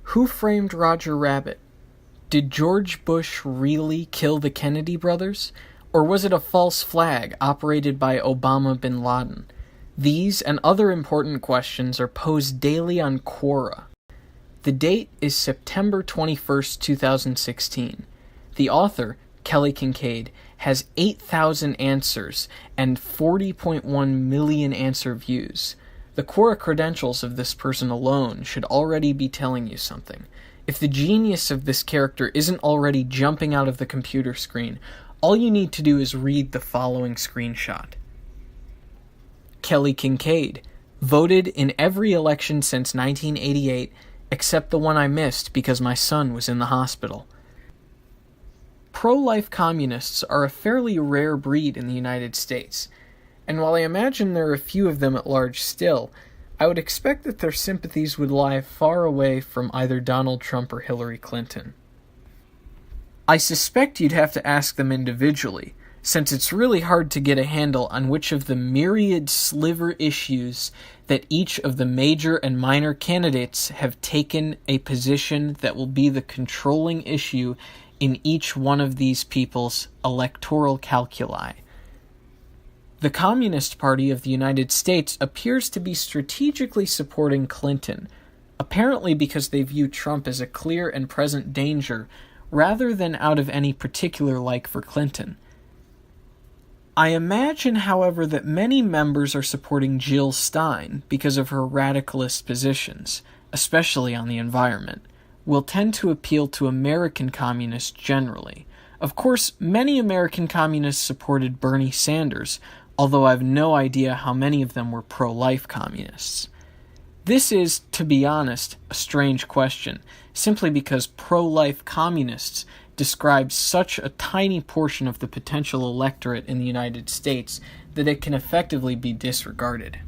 Who framed Roger Rabbit? Did George Bush really kill the Kennedy brothers? Or was it a false flag operated by Obama bin Laden? These and other important questions are posed daily on Quora. The date is September 21st, 2016. The author, Kelly Kincaid, has 8,000 answers and 40.1 million answer views. The Quora credentials of this person alone should already be telling you something. If the genius of this character isn't already jumping out of the computer screen, all you need to do is read the following screenshot. Kelly Kincaid, voted in every election since 1988, except the one I missed because my son was in the hospital. Pro-life communists are a fairly rare breed in the United States, and while I imagine there are a few of them at large still, I would expect that their sympathies would lie far away from either Donald Trump or Hillary Clinton. I suspect you'd have to ask them individually, since it's really hard to get a handle on which of the myriad sliver issues that each of the major and minor candidates have taken a position that will be the controlling issue in each one of these people's electoral calculi. The Communist Party of the United States appears to be strategically supporting Clinton, apparently because they view Trump as a clear and present danger rather than out of any particular like for Clinton. I imagine, however, that many members are supporting Jill Stein because of her radicalist positions, especially on the environment, will tend to appeal to American communists generally. Of course, many American communists supported Bernie Sanders, although I have no idea how many of them were pro-life communists. This is, to be honest, a strange question, simply because pro-life communists describe such a tiny portion of the potential electorate in the United States that it can effectively be disregarded.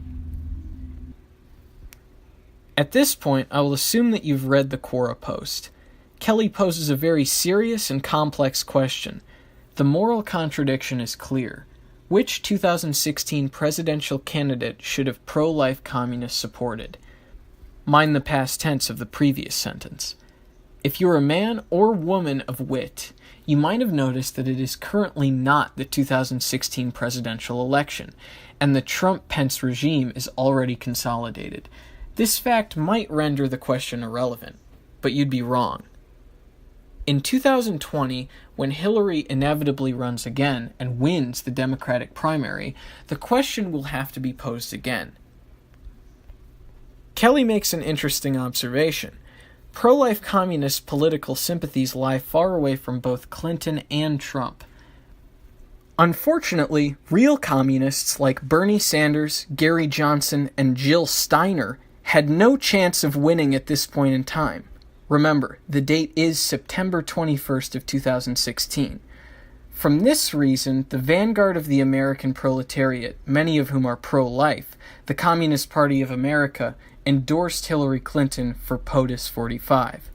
At this point, I will assume that you've read the Quora post. Kelly poses a very serious and complex question. The moral contradiction is clear. Which 2016 presidential candidate should have pro-life communists supported? Mind the past tense of the previous sentence. If you're a man or woman of wit, you might have noticed that it is currently not the 2016 presidential election, and the Trump-Pence regime is already consolidated. This fact might render the question irrelevant, but you'd be wrong. In 2020, when Hillary inevitably runs again and wins the Democratic primary, the question will have to be posed again. Kelly makes an interesting observation. Pro-life communist political sympathies lie far away from both Clinton and Trump. Unfortunately, real communists like Bernie Sanders, Gary Johnson, and Jill Steiner had no chance of winning at this point in time. Remember, the date is September 21st of 2016. From this reason, the vanguard of the American proletariat, many of whom are pro-life, the Communist Party of America, endorsed Hillary Clinton for POTUS 45.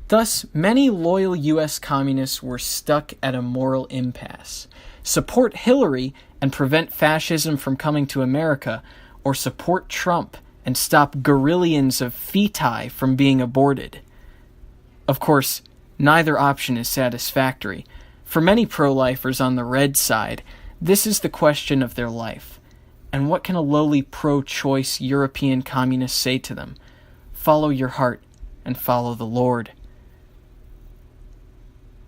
Thus, many loyal U.S. communists were stuck at a moral impasse. Support Hillary and prevent fascism from coming to America, or support Trump and stop gorillions of feti from being aborted. Of course, neither option is satisfactory. For many pro-lifers on the red side, this is the question of their life. And what can a lowly pro-choice European communist say to them? Follow your heart and follow the Lord.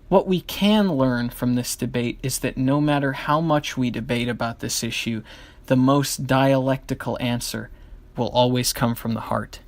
What we can learn from this debate is that no matter how much we debate about this issue, the most dialectical answer will always come from the heart.